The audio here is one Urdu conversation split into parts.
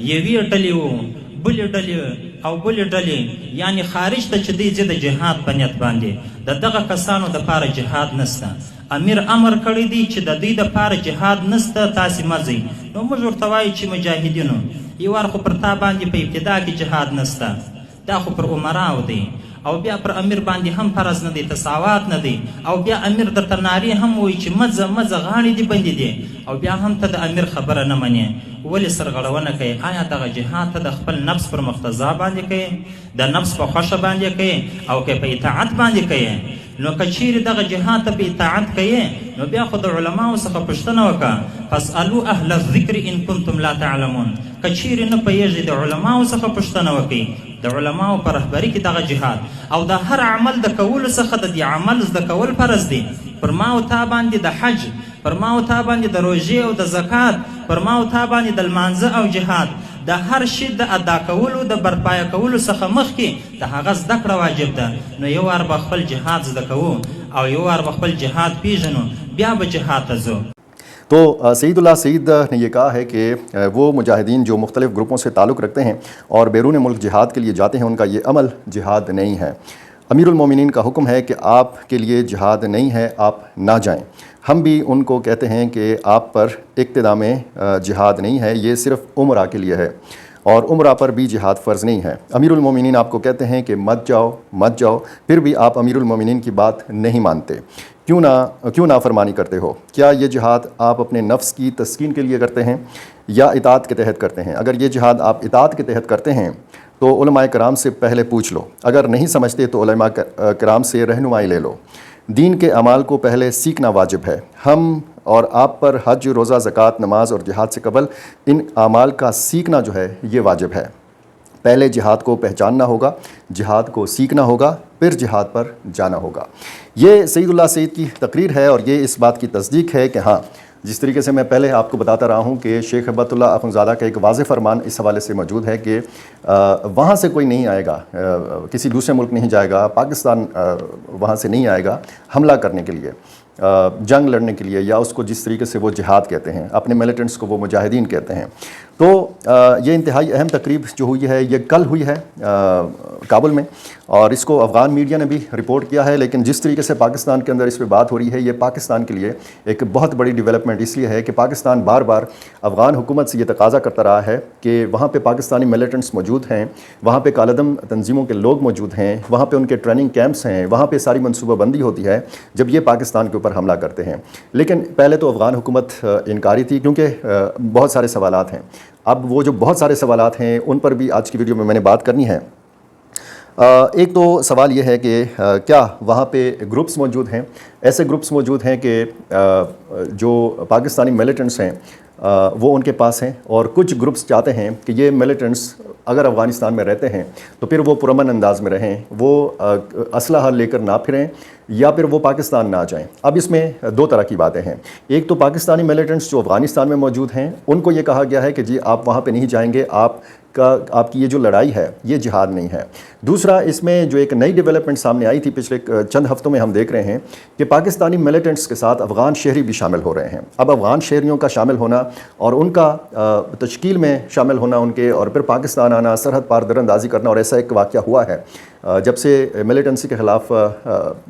یوې ډلې وو بلې ډلې او بلې ډلې یعنی خارج ته چې دی د جهاد په نیت باندې د دغه کسانو دپاره جهاد نسته. امیر امر کړی دی چې د دوی دپاره جهاد نسته، تاسې مه ځئ. نو موږ ورته وایو چې مجاهدینو یو وار خو پر تا باندې په ابتدا کې جهاد نسته، دا خو پر عمراو دی، او بیا پر امیر باندې هم فرض نه دی، تساوات نه دی، او بیا امیر درته نارې هم وایي چې مځه مځه غاړې دې بندې دي، او بیا هم ته د امیر خبره نه منې. ولې سرغړونه کوي؟ آیا دغه جهاد ته د خپل نفس پر مقتضا باندې کوي، د نفس په خوښه باندې کوي، او که په اطاعت باندې کوي؟ نو که چیرې دغه جهاد ته په اطاعت کوي نو بیا خو د علماو څخه پوښتنه وکړه، فاسألو اهل الذکر ان کنتم لا تعلمون. که چیرې نه پوهېږئ د علماو څخه پوښتنه وکړئ، د علماو په رهبري کې دغه جهاد او د هر عمل د کولو څخه د دې عمل زده کول فرض دی. پر ما او تا باندې د حج، پر ما او تا باندې د روژې او د زکات، پر ما او تا باندې د لمانځه او جهاد، د هر شي د ادا کولو د برپایه کولو څخه مخکې د هغه زده کړه واجب ده. نو یو وار به خپل جهاد زده کوو او یو وار به خپل جهاد پیژنو، بیا به جهاد ته ځو. تو سعیداللہ سعید نے یہ کہا ہے کہ وہ مجاہدین جو مختلف گروپوں سے تعلق رکھتے ہیں اور بیرون ملک جہاد کے لیے جاتے ہیں، ان کا یہ عمل جہاد نہیں ہے. امیر المومنین کا حکم ہے کہ آپ کے لیے جہاد نہیں ہے، آپ نہ جائیں. ہم بھی ان کو کہتے ہیں کہ آپ پر اقتدا میں جہاد نہیں ہے، یہ صرف عمرہ کے لیے ہے، اور عمرہ پر بھی جہاد فرض نہیں ہے. امیر المومنین آپ کو کہتے ہیں کہ مت جاؤ مت جاؤ، پھر بھی آپ امیر المومنین کی بات نہیں مانتے. کیوں نافرمانی کرتے ہو؟ کیا یہ جہاد آپ اپنے نفس کی تسکین کے لیے کرتے ہیں یا اطاعت کے تحت کرتے ہیں؟ اگر یہ جہاد آپ اطاعت کے تحت کرتے ہیں تو علماء کرام سے پہلے پوچھ لو، اگر نہیں سمجھتے تو علماء کرام سے رہنمائی لے لو. دین کے اعمال کو پہلے سیکھنا واجب ہے. ہم اور آپ پر حج، روزہ، زکوٰۃ، نماز اور جہاد سے قبل ان اعمال کا سیکھنا جو ہے یہ واجب ہے. پہلے جہاد کو پہچاننا ہوگا، جہاد کو سیکھنا ہوگا، پھر جہاد پر جانا ہوگا. یہ سعیداللہ سعید کی تقریر ہے، اور یہ اس بات کی تصدیق ہے کہ ہاں، جس طریقے سے میں پہلے آپ کو بتاتا رہا ہوں کہ شیخ ہبتاللہ اخنزادہ کا ایک واضح فرمان اس حوالے سے موجود ہے کہ وہاں سے کوئی نہیں آئے گا، کسی دوسرے ملک نہیں جائے گا، پاکستان وہاں سے نہیں آئے گا حملہ کرنے کے لیے، جنگ لڑنے کے لیے، یا اس کو جس طریقے سے وہ جہاد کہتے ہیں، اپنے ملیٹنٹس کو وہ مجاہدین کہتے ہیں. تو یہ انتہائی اہم تقریب جو ہوئی ہے یہ کل ہوئی ہے کابل میں، اور اس کو افغان میڈیا نے بھی رپورٹ کیا ہے، لیکن جس طریقے سے پاکستان کے اندر اس پہ بات ہو رہی ہے، یہ پاکستان کے لیے ایک بہت بڑی ڈیولپمنٹ اس لیے ہے کہ پاکستان بار بار افغان حکومت سے یہ تقاضا کرتا رہا ہے کہ وہاں پہ پاکستانی ملیٹنٹس موجود ہیں، وہاں پہ کالعدم تنظیموں کے لوگ موجود ہیں، وہاں پہ ان کے ٹریننگ کیمپس ہیں، وہاں پہ ساری منصوبہ بندی ہوتی ہے جب یہ پاکستان کے اوپر حملہ کرتے ہیں۔ لیکن پہلے تو افغان حکومت انکاری تھی، کیونکہ بہت سارے سوالات ہیں۔ اب وہ جو بہت سارے سوالات ہیں ان پر بھی آج کی ویڈیو میں نے بات کرنی ہے۔ ایک تو سوال یہ ہے کہ کیا وہاں پہ گروپس موجود ہیں، ایسے گروپس موجود ہیں کہ جو پاکستانی ملیٹنٹس ہیں وہ ان کے پاس ہیں، اور کچھ گروپس چاہتے ہیں کہ یہ ملیٹنٹس اگر افغانستان میں رہتے ہیں تو پھر وہ پرامن انداز میں رہیں، وہ اسلحہ لے کر نہ پھریں، یا پھر وہ پاکستان نہ جائیں۔ اب اس میں دو طرح کی باتیں ہیں۔ ایک تو پاکستانی ملیٹنٹس جو افغانستان میں موجود ہیں ان کو یہ کہا گیا ہے کہ جی آپ وہاں پہ نہیں جائیں گے، آپ کی یہ جو لڑائی ہے یہ جہاد نہیں ہے۔ دوسرا، اس میں جو ایک نئی ڈیولپمنٹ سامنے آئی تھی پچھلے چند ہفتوں میں، ہم دیکھ رہے ہیں کہ پاکستانی ملیٹنٹس کے ساتھ افغان شہری بھی شامل ہو رہے ہیں۔ اب افغان شہریوں کا شامل ہونا اور ان کا تشکیل میں شامل ہونا ان کے، اور پھر پاکستان آنا، سرحد پار در اندازی کرنا، اور ایسا ایک واقعہ ہوا ہے جب سے ملیٹنسی کے خلاف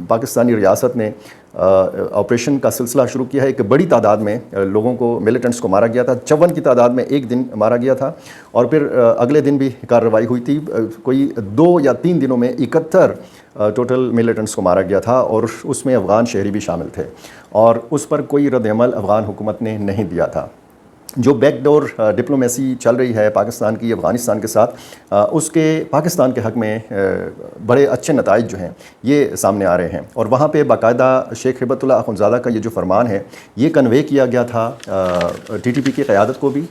پاکستانی ریاست نے آپریشن کا سلسلہ شروع کیا ہے۔ ایک بڑی تعداد میں لوگوں کو، ملیٹنٹس کو مارا گیا تھا، 54 کی تعداد میں ایک دن مارا گیا تھا، اور پھر اگلے دن بھی کارروائی ہوئی تھی۔ کوئی 2 یا 3 دنوں میں 71 ٹوٹل ملیٹنٹس کو مارا گیا تھا، اور اس میں افغان شہری بھی شامل تھے، اور اس پر کوئی رد عمل افغان حکومت نے نہیں دیا تھا۔ جو بیک ڈور ڈپلومیسی چل رہی ہے پاکستان کی افغانستان کے ساتھ، اس کے پاکستان کے حق میں بڑے اچھے نتائج جو ہیں یہ سامنے آ رہے ہیں، اور وہاں پہ باقاعدہ شیخ ہیبت اللہ اخندزادہ کا یہ جو فرمان ہے یہ کنوے کیا گیا تھا ٹی ٹی پی کی قیادت کو بھی،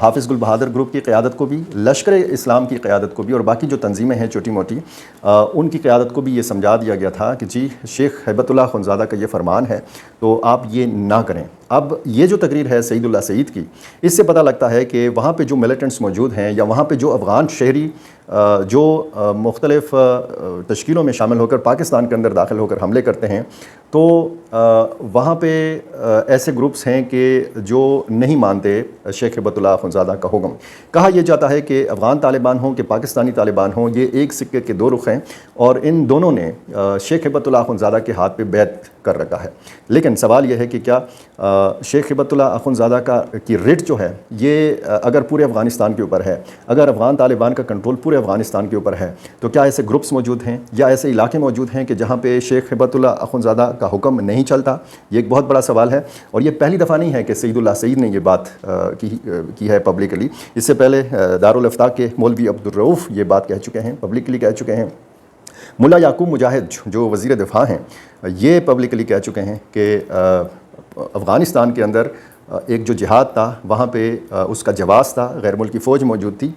حافظ گل بہادر گروپ کی قیادت کو بھی، لشکر اسلام کی قیادت کو بھی، اور باقی جو تنظیمیں ہیں چھوٹی موٹی ان کی قیادت کو بھی یہ سمجھا دیا گیا تھا کہ جی شیخ ہیبت اللہ اخندزادہ کا یہ فرمان ہے تو آپ یہ نہ کریں۔ اب یہ جو تقریر ہے سعید اللہ سعید کی، اس سے پتہ لگتا ہے کہ وہاں پہ جو ملیٹنٹس موجود ہیں، یا وہاں پہ جو افغان شہری جو مختلف تشکیلوں میں شامل ہو کر پاکستان کے اندر داخل ہو کر حملے کرتے ہیں، تو وہاں پہ ایسے گروپس ہیں کہ جو نہیں مانتے شیخ ہیبت اللہ اخندزادہ کا حکم۔ کہا یہ جاتا ہے کہ افغان طالبان ہوں کہ پاکستانی طالبان ہوں، یہ ایک سکے کے دو رخ ہیں، اور ان دونوں نے شیخ ہیبت اللہ اخندزادہ کے ہاتھ پہ بیعت کر رکھا ہے۔ لیکن سوال یہ ہے کہ کیا شیخ ہیبت اللہ اخندزادہ کی رٹ جو ہے یہ اگر پورے افغانستان کے اوپر ہے، اگر افغان طالبان کا کنٹرول پورے افغانستان کے اوپر ہے، تو کیا ایسے گروپس موجود ہیں یا ایسے علاقے موجود ہیں کہ جہاں پہ شیخ ہیبت اللہ اخندزادہ کا حکم نہیں چلتا؟ یہ ایک بہت بڑا سوال ہے، اور یہ پہلی دفعہ نہیں ہے کہ سعید اللہ سعید نے یہ بات کی ہے پبلکلی۔ اس سے پہلے دارالافتاء کے مولوی عبدالرؤوف یہ بات کہہ چکے ہیں، پبلکلی کہہ چکے ہیں۔ ملا یعقوب مجاہد جو وزیر دفاع ہیں یہ پبلکلی کہہ چکے ہیں کہ افغانستان کے اندر ایک جو جہاد تھا وہاں پہ اس کا جواز تھا، غیر ملکی فوج موجود تھی۔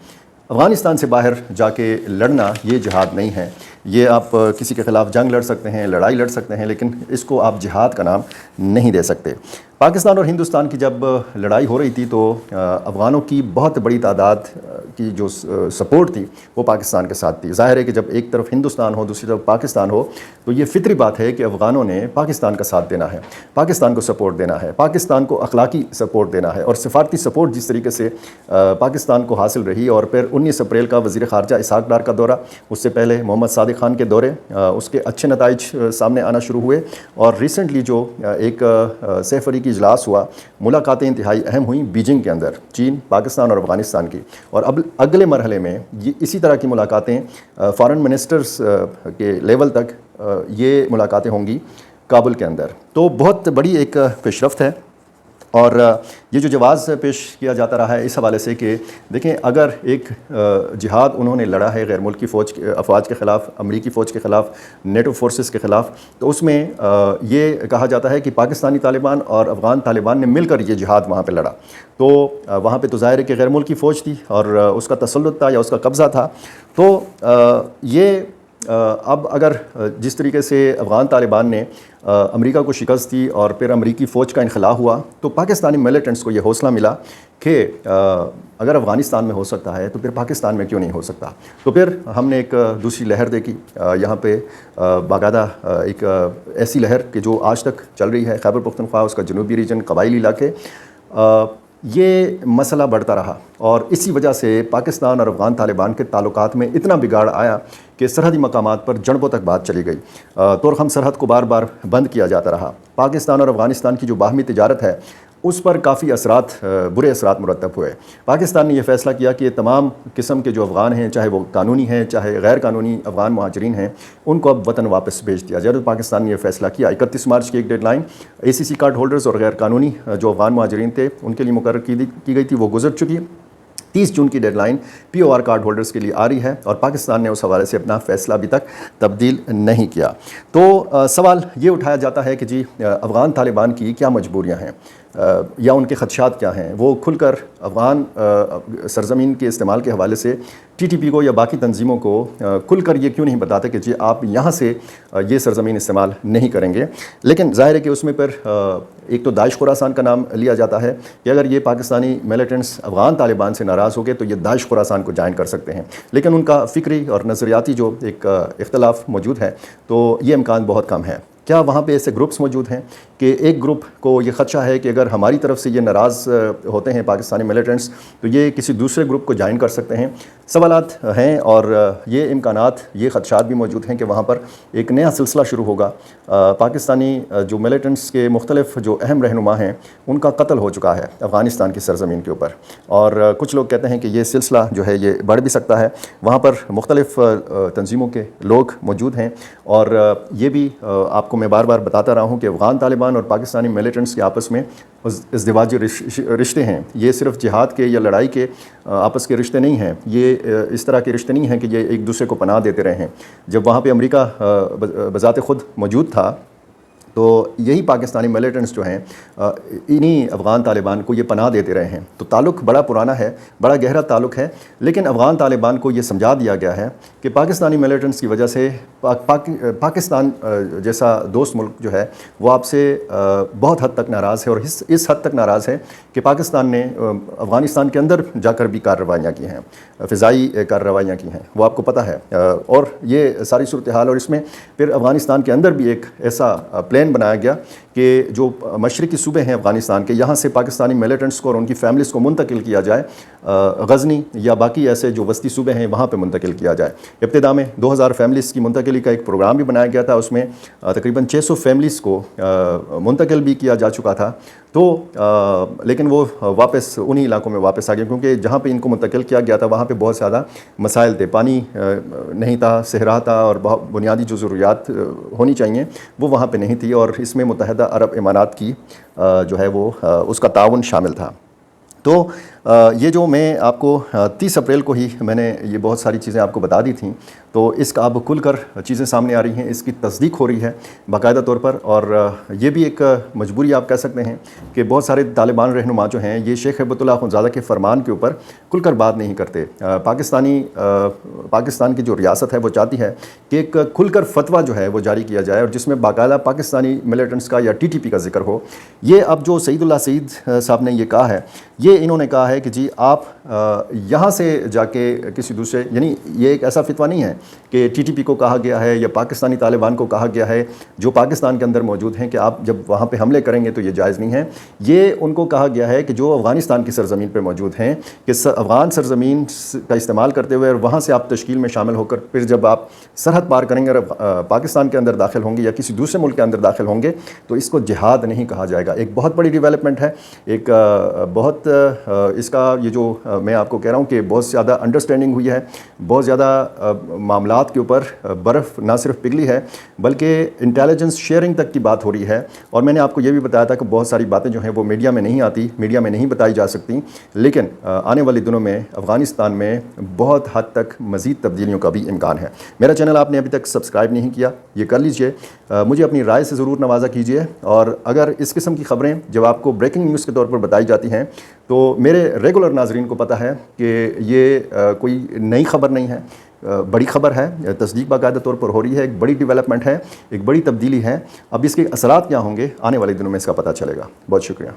افغانستان سے باہر جا کے لڑنا یہ جہاد نہیں ہے۔ یہ آپ کسی کے خلاف جنگ لڑ سکتے ہیں، لڑائی لڑ سکتے ہیں، لیکن اس کو آپ جہاد کا نام نہیں دے سکتے۔ پاکستان اور ہندوستان کی جب لڑائی ہو رہی تھی تو افغانوں کی بہت بڑی تعداد کی جو سپورٹ تھی وہ پاکستان کے ساتھ تھی۔ ظاہر ہے کہ جب ایک طرف ہندوستان ہو دوسری طرف پاکستان ہو تو یہ فطری بات ہے کہ افغانوں نے پاکستان کا ساتھ دینا ہے، پاکستان کو سپورٹ دینا ہے، پاکستان کو اخلاقی سپورٹ دینا ہے، اور سفارتی سپورٹ جس طریقے سے پاکستان کو حاصل رہی، اور پھر 19 اپریل کا وزیر خارجہ اسحاق ڈار کا دورہ، اس سے پہلے محمد صادق خان کے دورے، اس کے اچھے نتائج سامنے آنا شروع ہوئے، اور ریسنٹلی جو ایک سہ فریقی اجلاس ہوا، ملاقاتیں انتہائی اہم ہوئیں بیجنگ کے اندر، چین، پاکستان اور افغانستان کی، اور اب اگلے مرحلے میں اسی طرح کی ملاقاتیں فارن منسٹرز کے لیول تک یہ ملاقاتیں ہوں گی کابل کے اندر۔ تو بہت بڑی ایک پیش رفت ہے، اور یہ جو جواز پیش کیا جاتا رہا ہے اس حوالے سے کہ دیکھیں اگر ایک جہاد انہوں نے لڑا ہے غیر ملکی افواج کے خلاف، امریکی فوج کے خلاف، نیٹو فورسز کے خلاف، تو اس میں یہ کہا جاتا ہے کہ پاکستانی طالبان اور افغان طالبان نے مل کر یہ جہاد وہاں پہ لڑا، تو وہاں پہ تو ظاہر ہے کہ غیر ملکی فوج تھی اور اس کا تسلط تھا یا اس کا قبضہ تھا۔ تو یہ اب اگر جس طریقے سے افغان طالبان نے امریکہ کو شکست دی اور پھر امریکی فوج کا انخلا ہوا، تو پاکستانی ملیٹنٹس کو یہ حوصلہ ملا کہ اگر افغانستان میں ہو سکتا ہے تو پھر پاکستان میں کیوں نہیں ہو سکتا۔ تو پھر ہم نے ایک دوسری لہر دیکھی یہاں پہ، باقاعدہ ایک ایسی لہر کہ جو آج تک چل رہی ہے، خیبر پختونخوا، اس کا جنوبی ریجن، قبائلی علاقے، یہ مسئلہ بڑھتا رہا اور اسی وجہ سے پاکستان اور افغان طالبان کے تعلقات میں اتنا بگاڑ آیا کہ سرحدی مقامات پر جڑبوں تک بات چلی گئی۔ تورخم سرحد کو بار بار بند کیا جاتا رہا۔ پاکستان اور افغانستان کی جو باہمی تجارت ہے اس پر کافی برے اثرات مرتب ہوئے۔ پاکستان نے یہ فیصلہ کیا کہ یہ تمام قسم کے جو افغان ہیں، چاہے وہ قانونی ہیں چاہے غیر قانونی افغان مہاجرین ہیں، ان کو اب وطن واپس بھیج دیا جائے۔ پاکستان نے یہ فیصلہ کیا۔ 31 مارچ کی ایک deadline ACC card holders اور غیر قانونی جو افغان مہاجرین تھے ان کے لیے مقرر کی گئی تھی، وہ گزر چکی ہے۔ 30 جون کی deadline POR card holders کے لیے آ رہی ہے اور پاکستان نے اس حوالے سے اپنا فیصلہ ابھی تک تبدیل نہیں کیا۔ تو سوال یہ اٹھایا جاتا ہے کہ جی افغان طالبان کی کیا مجبوریاں ہیں یا ان کے خدشات کیا ہیں؟ وہ کھل کر افغان سرزمین کے استعمال کے حوالے سے TTP کو یا باقی تنظیموں کو کھل کر یہ کیوں نہیں بتاتے کہ جی آپ یہاں سے یہ سرزمین استعمال نہیں کریں گے؟ لیکن ظاہر ہے کہ اس میں پھر ایک تو داعش خراسان کا نام لیا جاتا ہے کہ اگر یہ پاکستانی ملیٹنٹس افغان طالبان سے ناراض ہو گئے تو یہ داعش خراسان کو جوائن کر سکتے ہیں، لیکن ان کا فکری اور نظریاتی جو ایک اختلاف موجود ہے تو یہ امکان بہت کم ہے۔ کیا وہاں پہ ایسے گروپس موجود ہیں کہ ایک گروپ کو یہ خدشہ ہے کہ اگر ہماری طرف سے یہ ناراض ہوتے ہیں پاکستانی ملیٹنٹس تو یہ کسی دوسرے گروپ کو جوائن کر سکتے ہیں؟ سوالات ہیں اور یہ امکانات، یہ خدشات بھی موجود ہیں کہ وہاں پر ایک نیا سلسلہ شروع ہوگا۔ پاکستانی جو ملیٹنٹس کے مختلف جو اہم رہنما ہیں ان کا قتل ہو چکا ہے افغانستان کی سرزمین کے اوپر، اور کچھ لوگ کہتے ہیں کہ یہ سلسلہ جو ہے یہ بڑھ بھی سکتا ہے۔ وہاں پر مختلف تنظیموں کے لوگ موجود ہیں اور یہ بھی آپ کو میں بار بار بتاتا رہا ہوں کہ افغان طالبان اور پاکستانی ملیٹنٹس کے آپس میں ازدواجی رشتے ہیں۔ یہ صرف جہاد کے یا لڑائی کے آپس کے رشتے نہیں ہیں، یہ اس طرح کے رشتے نہیں ہیں کہ یہ ایک دوسرے کو پناہ دیتے رہے ہیں۔ جب وہاں پہ امریکہ بذات خود موجود تھا تو یہی پاکستانی ملیٹنٹس جو ہیں انہی افغان طالبان کو یہ پناہ دیتے رہے ہیں۔ تو تعلق بڑا پرانا ہے، بڑا گہرا تعلق ہے، لیکن افغان طالبان کو یہ سمجھا دیا گیا ہے کہ پاکستانی ملیٹنٹس کی وجہ سے پاکستان جیسا دوست ملک جو ہے وہ آپ سے بہت حد تک ناراض ہے، اور اس حد تک ناراض ہے کہ پاکستان نے افغانستان کے اندر جا کر بھی کارروائیاں کی ہیں، فضائی کارروائیاں کی ہیں، وہ آپ کو پتہ ہے۔ اور یہ ساری صورتحال، اور اس میں پھر افغانستان کے اندر بھی ایک ایسا پلان بنایا گیا کہ جو مشرقی صوبے ہیں افغانستان کے، یہاں سے پاکستانی ملیٹنٹس کو اور ان کی فیملیز کو منتقل کیا جائے، غزنی یا باقی ایسے جو وسطی صوبے ہیں وہاں پہ منتقل کیا جائے۔ ابتدا میں 2000 فیملیز کی منتقلی کا ایک پروگرام بھی بنایا گیا تھا، اس میں تقریباً 600 فیملیز کو منتقل بھی کیا جا چکا تھا، تو لیکن وہ واپس انہی علاقوں میں واپس آ گئے کیونکہ جہاں پہ ان کو منتقل کیا گیا تھا وہاں پہ بہت زیادہ مسائل تھے، پانی نہیں تھا، صحرا تھا، اور بہت بنیادی جو ضروریات ہونی چاہیے وہ وہاں پہ نہیں تھی، اور اس میں متحدہ عرب امارات کی جو ہے وہ اس کا تعاون شامل تھا۔ تو یہ جو میں آپ کو 30 اپریل کو ہی میں نے یہ بہت ساری چیزیں آپ کو بتا دی تھیں، تو اس کا اب کھل کر چیزیں سامنے آ رہی ہیں، اس کی تصدیق ہو رہی ہے باقاعدہ طور پر، اور یہ بھی ایک مجبوری آپ کہہ سکتے ہیں کہ بہت سارے طالبان رہنما جو ہیں یہ شیخ ہیبت اللہ اخندزادہ کے فرمان کے اوپر کھل کر بات نہیں کرتے۔ پاکستان کی جو ریاست ہے وہ چاہتی ہے کہ ایک کھل کر فتویٰ جو ہے وہ جاری کیا جائے اور جس میں باقاعدہ پاکستانی ملیٹنٹس کا یا TTP کا ذکر ہو۔ یہ اب جو سعید اللہ سعید صاحب نے یہ کہا ہے، یہ انہوں نے کہا ہے کہ جی آپ یہاں سے جا کے کسی دوسرے، یعنی یہ ایک ایسا فتویٰ نہیں ہے کہ TTP کو کہا گیا ہے یا پاکستانی طالبان کو کہا گیا ہے جو پاکستان کے اندر موجود ہیں کہ آپ جب وہاں پہ حملے کریں گے تو یہ جائز نہیں ہے۔ یہ ان کو کہا گیا ہے کہ جو افغانستان کی سرزمین پہ موجود ہیں کہ افغان سرزمین کا استعمال کرتے ہوئے اور وہاں سے آپ تشکیل میں شامل ہو کر پھر جب آپ سرحد پار کریں گے اور پاکستان کے اندر داخل ہوں گے یا کسی دوسرے ملک کے اندر داخل ہوں گے تو اس کو جہاد نہیں کہا جائے گا۔ ایک بہت بڑی ڈیولپمنٹ ہے، ایک بہت اس کا یہ جو میں آپ کو کہہ رہا ہوں کہ بہت زیادہ انڈرسٹینڈنگ ہوئی ہے، بہت زیادہ معاملات کے اوپر برف نہ صرف پگھلی ہے بلکہ انٹیلیجنس شیئرنگ تک کی بات ہو رہی ہے۔ اور میں نے آپ کو یہ بھی بتایا تھا کہ بہت ساری باتیں جو ہیں وہ میڈیا میں نہیں آتی، میڈیا میں نہیں بتائی جا سکتی، لیکن آنے والے دنوں میں افغانستان میں بہت حد تک مزید تبدیلیوں کا بھی امکان ہے۔ میرا چینل آپ نے ابھی تک سبسکرائب نہیں کیا، یہ کر لیجئے، مجھے اپنی رائے سے ضرور نوازا کیجئے، اور اگر اس قسم کی خبریں جب آپ کو بریکنگ نیوز کے طور پر بتائی جاتی ہیں تو میرے ریگولر ناظرین کو پتہ ہے کہ یہ کوئی نئی خبر نہیں ہے، بڑی خبر ہے، تصدیق باقاعدہ طور پر ہو رہی ہے، ایک بڑی ڈیولپمنٹ ہے، ایک بڑی تبدیلی ہے۔ اب اس کے اثرات کیا ہوں گے آنے والے دنوں میں اس کا پتہ چلے گا۔ بہت شکریہ۔